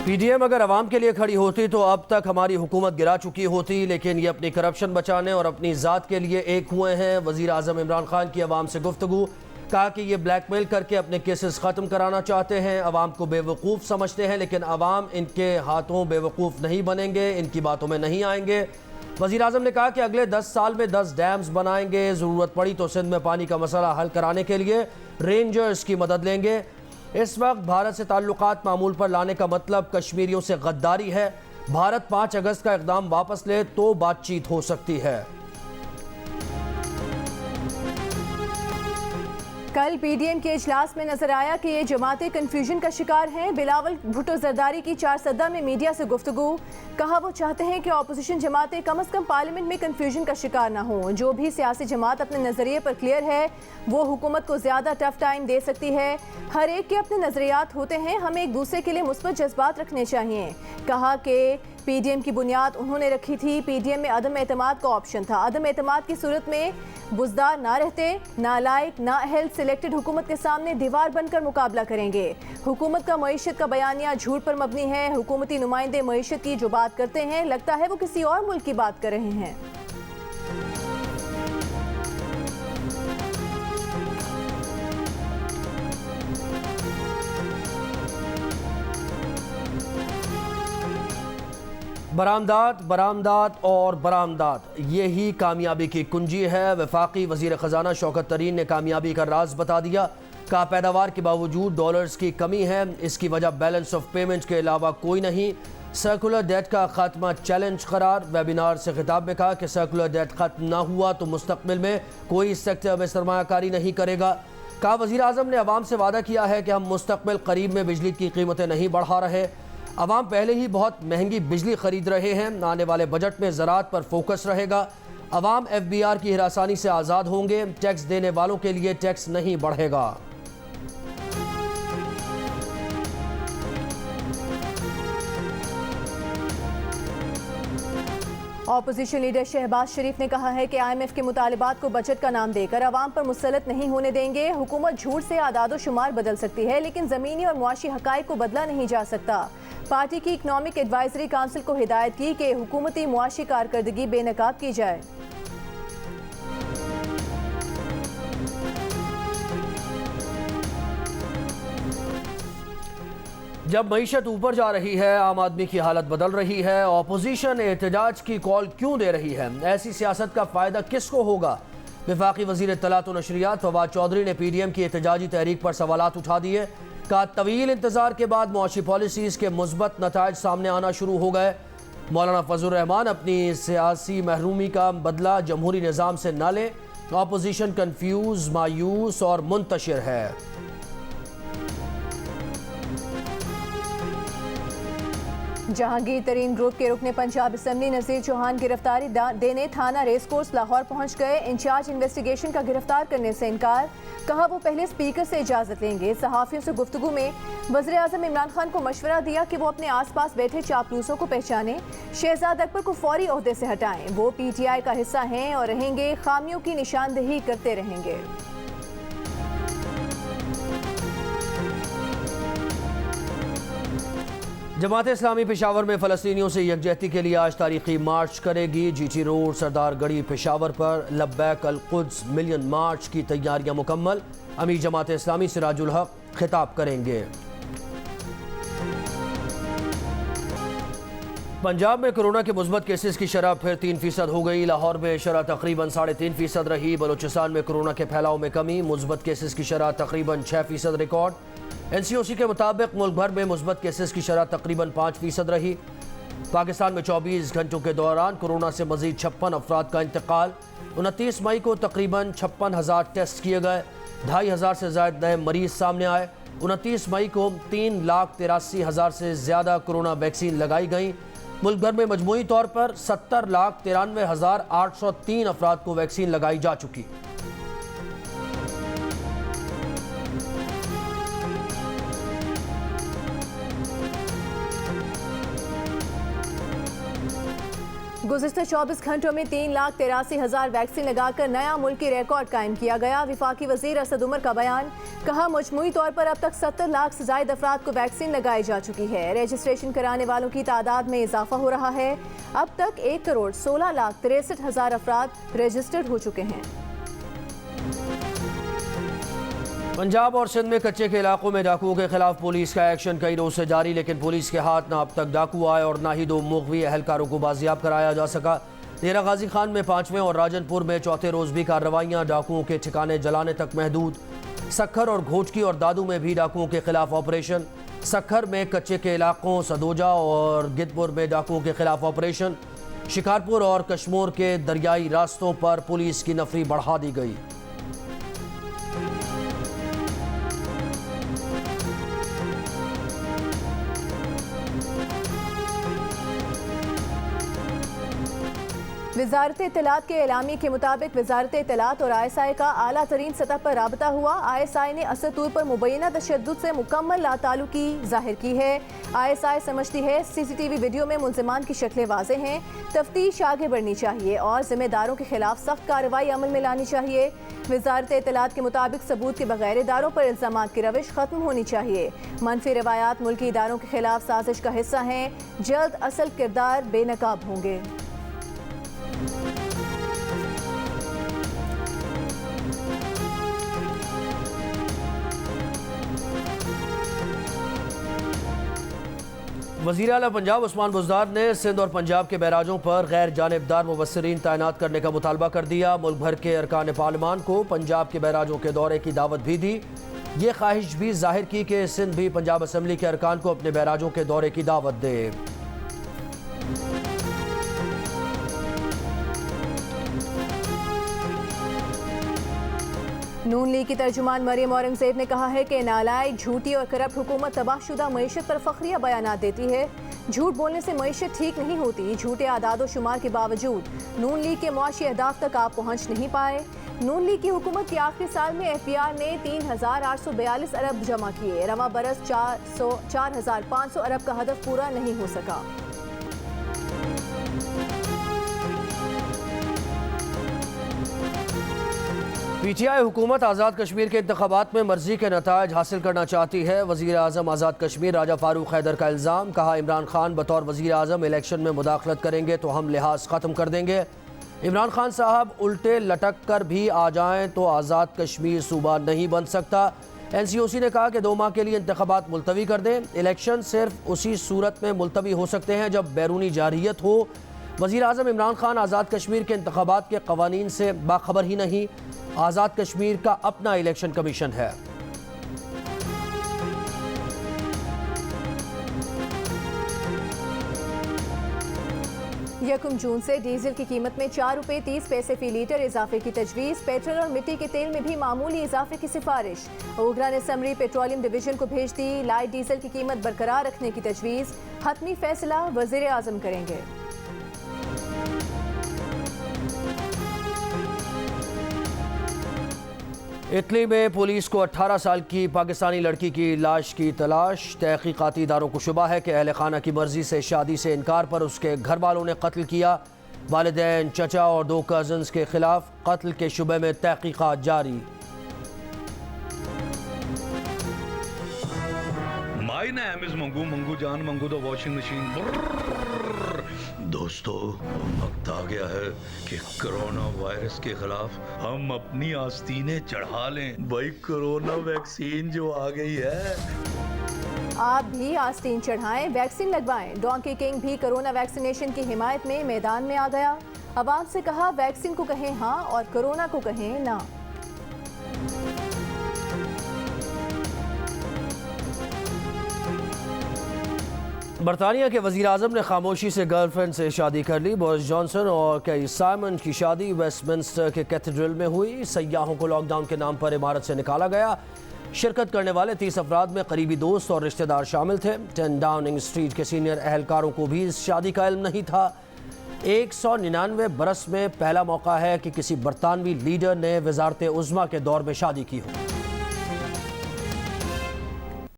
PDM अगर अवाम के लिए खड़ी होती तो अब तक हमारी हुकूमत गिरा चुकी होती, लेकिन ये अपनी करप्शन बचाने और अपनी ज़ात के लिए एक हुए हैं। वज़ीर आज़म इमरान खान की अवाम से गुफ्तगू, कहा कि ये ब्लैकमेल करके अपने केसेस ख़त्म कराना चाहते हैं, अवाम को बेवकूफ़ समझते हैं, लेकिन अवाम इनके हाथों बेवकूफ़ नहीं बनेंगे, इनकी बातों में नहीं आएंगे। वज़ीर आज़म ने कहा कि अगले 10 साल में 10 डैम्स बनाएंगे, ज़रूरत पड़ी तो सिंध में पानी का मसला हल कराने के लिए रेंजर्स की मदद लेंगे। इस वक्त भारत से ताल्लुकात मामूल पर लाने का मतलब कश्मीरियों से गद्दारी है। भारत 5 अगस्त का इक़दाम वापस ले तो बातचीत हो सकती है। कल पीडीएम के इजलास में नजर आया कि ये जमातें कन्फ्यूजन का शिकार हैं। बिलावल भुट्टो जरदारी की 4 सद्दा में मीडिया से गुफ्तगू, कहा वो चाहते हैं कि अपोजिशन जमातें कम अज़ कम पार्लियामेंट में कन्फ्यूजन का शिकार ना हों। जो भी सियासी जमात अपने नज़रिए पर क्लियर है वो हुकूमत को ज़्यादा टफ टाइम दे सकती है। हर एक के अपने नज़रियात होते हैं, हमें एक दूसरे के लिए मुस्बत जज्बात रखने चाहिए। कहा कि पीडीएम की बुनियाद उन्होंने रखी थी, पीडीएम में अदम एतमाद का ऑप्शन था। अदम एतमाद की सूरत में बुज़दार ना रहते, नालायक नाअहल सिलेक्टेड हुकूमत के सामने दीवार बनकर मुकाबला करेंगे। हुकूमत का मईशत का बयानिया झूठ पर मबनी है। हुकूमती नुमाइंदे मईशत की जो बात करते हैं लगता है वो किसी और मुल्क की बात कर रहे हैं। बरामदात, बरामदात और बरामदात, यही कामयाबी की कुंजी है। वफाकी वज़ीर ख़जाना शौकत तरीन ने कामयाबी का राज बता दिया। कहा पैदावार के बावजूद डॉलर्स की कमी है, इसकी वजह बैलेंस ऑफ पेमेंट के अलावा कोई नहीं। सर्कुलर डेट का खात्मा चैलेंज करार। वेबिनार से खिताब में कहा कि सर्कुलर डेट ख़त्म ना हुआ तो मुस्तकबिल में कोई इस सेक्टर में सरमायाकारी नहीं करेगा। कहा वज़ीर आज़म ने अवाम से वादा किया है कि हम मुस्तकबिल करीब में बिजली की कीमतें नहीं बढ़ा रहे। अवाम पहले ही बहुत महंगी बिजली खरीद रहे हैं। आने वाले बजट में ज़राअत पर फोकस रहेगा। अवाम FBR की हिरासानी से आज़ाद होंगे। टैक्स देने वालों के लिए टैक्स नहीं बढ़ेगा। ऑपोजिशन लीडर शहबाज शरीफ ने कहा है कि IMF के मुतालिबात को बजट का नाम देकर अवाम पर मुसल्लत नहीं होने देंगे। हुकूमत झूठ से आदादो शुमार बदल सकती है, लेकिन ज़मीनी और मुआशी हक़ाइक़ को बदला नहीं जा सकता। पार्टी की इकनॉमिक एडवाइजरी काउंसिल को हिदायत की कि हुकूमती मुआशी कारकर्दगी बेनकाब की जाए। जब मईशत ऊपर जा रही है, आम आदमी की हालत बदल रही है, ऑपोजिशन एहतजाज की कॉल क्यों दे रही है? ऐसी सियासत का फ़ायदा किसको होगा? वफाकी वज़ीर इत्तलात व नशरियात फवाद चौधरी ने PDM की एहतजाजी तहरीक पर सवालात उठा दिए। कहा तवील इंतज़ार के बाद मुआशी पॉलिसीज़ के मुस्बत नताइज सामने आना शुरू हो गए। मौलाना फजल रहमान अपनी सियासी महरूमी का बदला जमहूरी निज़ाम से न लें। ऑपोजिशन कन्फ्यूज़, मायूस और मुंतशिर है। जहांगीर तरीन ग्रुप के रुकने पंजाब असम्बली नज़ीर चौहान गिरफ्तारी देने थाना रेस कोर्स लाहौर पहुंच गए। इंचार्ज इन्वेस्टिगेशन का गिरफ्तार करने से इनकार। कहा वो पहले स्पीकर से इजाज़त लेंगे। सहाफ़ियों से गुफ्तगू में वज़ीर आज़म इमरान खान को मशवरा दिया कि वो अपने आसपास बैठे चापलूसों को पहचाने, शहजाद अकबर को फौरी ओहदे से हटाएं। वो PTI का हिस्सा हैं और रहेंगे, खामियों की निशानदेही करते रहेंगे। जमात इस्लामी पेशावर में फ़लस्तीनियों से यकजहती के लिए आज तारीखी मार्च करेगी। GT रोड सरदार गढ़ी पेशावर पर लब्बैक अल कुद्स मिलियन मार्च की तैयारियां मुकम्मल। अमीर जमात इस्लामी सिराजुल हक खिताब करेंगे। पंजाब में कोरोना के मुस्बत केसेस की शरह फिर 3% हो गई। लाहौर में शरह तकरीबन 3.5% रही। बलोचिस्तान में कोरोना के फैलाव में कमी, मुस्बत केसेस की शरह तकरीबन 6% रिकॉर्ड। NCOC के मुताबिक मुल्क भर में मुस्बत केसेस की शरह तकरीबन 5% रही। पाकिस्तान में 24 घंटों के दौरान कोरोना से मजीद 56 अफराद का इंतकाल। 29 मई को तकरीबन 56,000 टेस्ट किए गए। 2,500 से ज़ायद नए मरीज सामने आए। 29 मई को 3,83,000 से ज़्यादा कोरोना वैक्सीन लगाई गई। मुल्क भर में मजमूई तौर पर 70,93,803 अफराद को वैक्सीन लगाई जा चुकी। गुज़िश्ता 24 घंटों में 3,83,000 वैक्सीन लगाकर नया मुल्की रिकॉर्ड कायम किया गया। वफाकी वज़ीर असद उमर का बयान, कहा मजमूई तौर पर अब तक 70 लाख से ज्यादा अफराद को वैक्सीन लगाई जा चुकी है। रजिस्ट्रेशन कराने वालों की तादाद में इजाफा हो रहा है। अब तक 1,16,63,000 अफराद रजिस्टर्ड हो चुके हैं। पंजाब और सिंध में कच्चे के इलाकों में डाकुओं के खिलाफ पुलिस का एक्शन कई रोज से जारी, लेकिन पुलिस के हाथ ना अब तक डाकू आए और ना ही 2 मुगवी एहलकारों को बाजियाब कराया जा सका। डेरा गाजी खान में 5वें और राजनपुर में चौथे रोज भी कार्रवाइयां डाकुओं के ठिकाने जलाने तक महदूद। सक्खर और घोटकी और दादू में भी डाकुओं के खिलाफ ऑपरेशन। सक्खर में कच्चे के इलाकों सदोजा और गिदपुर में डाकुओं के खिलाफ ऑपरेशन। शिकारपुर और कश्मोर के दरियाई रास्तों पर पुलिस की नफरी बढ़ा दी गई। वजारत इत्तलात के एलामी के मुताबिक वजारत इत्तलात और ISI का आला तरीन सतह पर राबता हुआ। ISI ने असद तौर पर मुबैना तशद्दुद से मुकम्मल लाताल्लुकी जाहिर की है। ISI समझती है CCTV वीडियो में मुलजिमान की शक्लें वाज़ेह हैं। तफ्तीश आगे बढ़नी चाहिए और जिम्मेदारों के खिलाफ सख्त कार्रवाई अमल में लानी चाहिए। वजारत इत्तलात के मुताबिक सबूत के बगैर इदारों पर इल्ज़ामात की रविश खत्म होनी चाहिए। मनफी रवायात मुल्की इदारों के खिलाफ साजिश का हिस्सा हैं। जल्द असल किरदार बेनकाब होंगे। वज़ीर आला पंजाब उस्मान बुज़दार ने सिंध और पंजाब के बैराजों पर गैर जानिबदार मुबस्सिरीन तैनात करने का मुतालबा कर दिया। मुल्क भर के अरकान पार्लिमान को पंजाब के बैराजों के दौरे की दावत भी दी। ये ख्वाहिश भी जाहिर की कि सिंध भी पंजाब असम्बली के अरकान को अपने बैराजों के दौरे की दावत दे। नून लीग की तर्जुमान मरियम औरंगजेब ने कहा है कि नालायक, झूठी और करप्ट हुकूमत तबाहशुदा मईशत पर फखरिया बयानात देती है। झूठ बोलने से मईशत ठीक नहीं होती। झूठे आदाद शुमार के बावजूद नून लीग के मुआशी अहदाफ तक आप पहुँच नहीं पाए। नून लीग की हुकूमत के आखिरी साल में FPR ने 3,842 अरब जमा किए। रवा बरस 4,500 अरब का हदफ पूरा नहीं हो सका। PTI हुकूमत आज़ाद कश्मीर के इंतखाबात में मर्जी के नताइज हासिल करना चाहती है। वज़ीर आज़म आज़ाद कश्मीर राजा फारूक हैदर का इल्ज़ाम। कहा इमरान खान बतौर वज़ीर आज़म इलेक्शन में मुदाखलत करेंगे तो हम लिहाज ख़त्म कर देंगे। इमरान खान साहब उल्टे लटक कर भी आ जाएं तो आज़ाद कश्मीर सूबा नहीं बन सकता। NCOC ने कहा कि 2 माह के लिए इंतखाबात मुलतवी कर दें। इलेक्शन सिर्फ उसी सूरत में मुलतवी हो सकते हैं जब बैरूनी जारहियत हो। वज़ीर आज़म इमरान खान आज़ाद कश्मीर के इंतखाबात के कवानीन से बाखबर ही नहीं। आज़ाद कश्मीर का अपना इलेक्शन कमीशन है। यकम जून से डीजल की कीमत में 4 रुपये 30 पैसे फी लीटर इजाफे की तजवीज़। पेट्रोल और मिट्टी के तेल में भी मामूली इजाफे की सिफारिश। ओगरा ने समरी पेट्रोलियम डिवीजन को भेज दी। लाइट डीजल की कीमत बरकरार रखने की तजवीज़। हतमी फैसला वज़ीर आज़म करेंगे। इटली में पुलिस को 18 साल की पाकिस्तानी लड़की की लाश की तलाश। तहकीकाती इदारों को शुबा है कि अहल खाना की मर्जी से शादी से इनकार पर उसके घर वालों ने कत्ल किया। वालिदैन, चचा और 2 कज़न्स के खिलाफ कत्ल के शुबे में तहकीकात जारी। My name is Mangu, Mangu जान मंगू द वॉशिंग मशीन। दोस्तों, वक्त आ गया है कि कोरोना वायरस के खिलाफ हम अपनी आस्तीनें चढ़ा लें। भाई कोरोना वैक्सीन जो आ गई है, आप भी आस्तीन चढ़ाएं, वैक्सीन लगवाएं। डोंकी किंग भी कोरोना वैक्सीनेशन की हिमायत में मैदान में आ गया। अवाम से कहा वैक्सीन को कहें हाँ और कोरोना को कहें ना। बरतानिया के वज़ीर आज़म ने खामोशी से गर्लफ्रेंड से शादी कर ली। बोरिस जॉनसन और केरी साइमन की शादी वेस्टमिंस्टर के कैथेड्रल में हुई। सयाहों को लॉकडाउन के नाम पर इमारत से निकाला गया। शिरकत करने वाले 30 अफराद में करीबी दोस्त और रिश्तेदार शामिल थे। 10 डाउनिंग स्ट्रीट के सीनियर एहलकारों को भी इस शादी का इल्म नहीं था। 199 बरस में पहला मौका है कि किसी बरतानवी लीडर ने वज़ारत उज़्मा के दौर में शादी की हो।